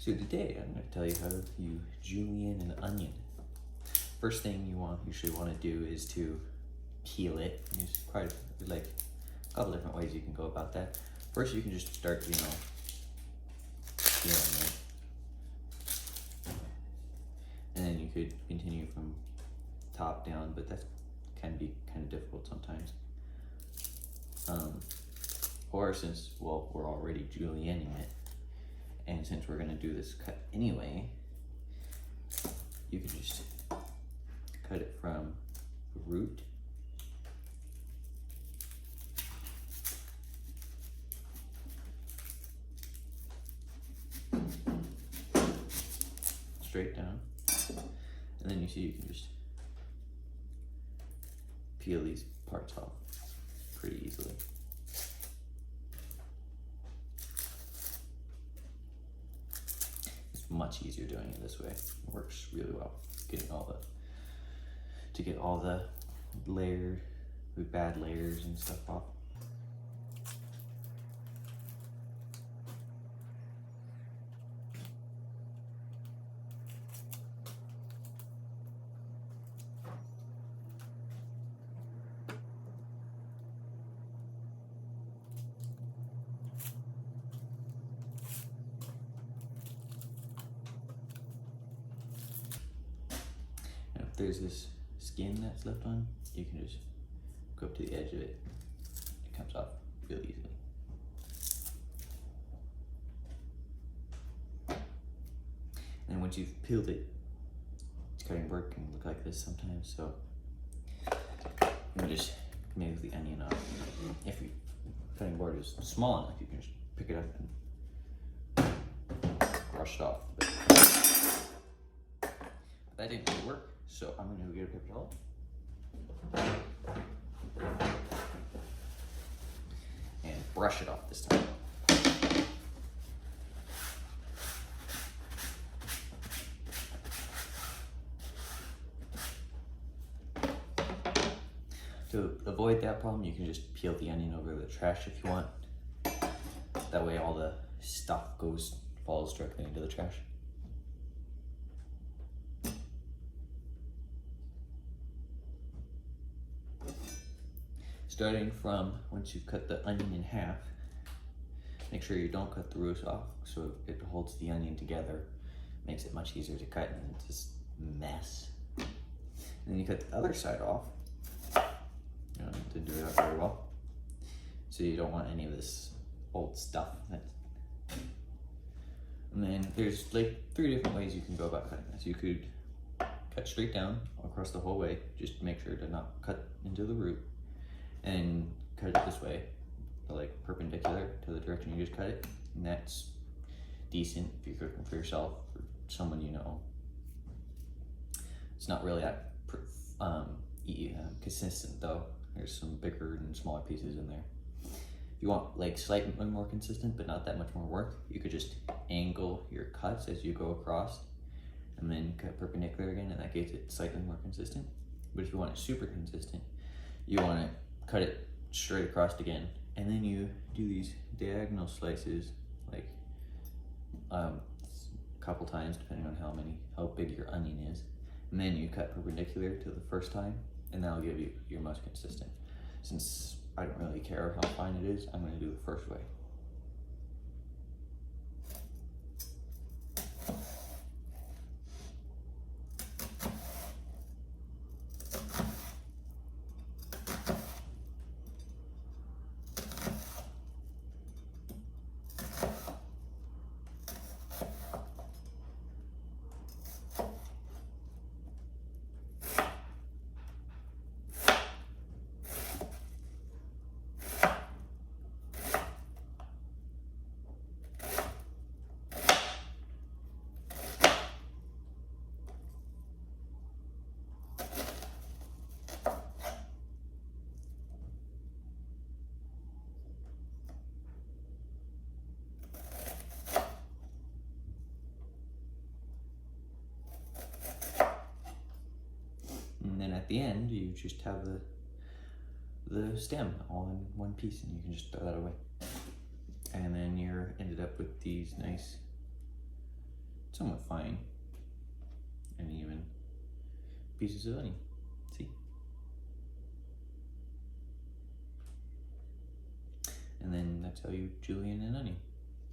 So today I'm going to tell you how you julienne an onion. First thing you usually want to do is to peel it. There's quite a couple different ways you can go about that. First, you can just start, peeling it, and then you could continue from top down, but that can be kind of difficult sometimes. Or since we're already julienning it, and since we're going to do this cut anyway, you can just cut it from the root. Straight down. And then you see you can just peel these parts off pretty easily. It's much easier doing it this way. It works really well. To get all the bad layers and stuff off. If there's this skin that's left on, you can just go up to the edge of it. It comes off really easily. And once you've peeled it, cutting board can look like this sometimes, so you can just move the onion off. If your cutting board is small enough, you can just pick it up and brush it off. But that didn't really work. So I'm going to get a paper towel. And brush it off this time. To avoid that problem, you can just peel the onion over the trash if you want. That way all the stuff falls directly into the trash. Starting from once you've cut the onion in half, make sure you don't cut the roots off so it holds the onion together, makes it much easier to cut, and it's just a mess. And then you cut the other side off. Didn't do it very well. So you don't want any of this old stuff. And then there's 3 different ways you can go about cutting this. You could cut straight down across the whole way, just make sure to not cut into the root. And cut it this way, perpendicular to the direction you just cut it, and that's decent if you're cooking for yourself or someone you know. It's not really that consistent though. There's some bigger and smaller pieces in there. If you want slightly more consistent but not that much more work, you could just angle your cuts as you go across and then cut perpendicular again, and that gets it slightly more consistent. But if you want it super consistent, you want to cut it straight across again, and then you do these diagonal slices a couple times depending on how big your onion is, and then you cut perpendicular to the first time, and that'll give you your most consistent. Since I don't really care how fine it is, I'm going to do the first way. And then at the end, you just have the stem all in one piece, and you can just throw that away. And then you're ended up with these nice somewhat fine and even pieces of onion. See? And then that's how you julienne an onion.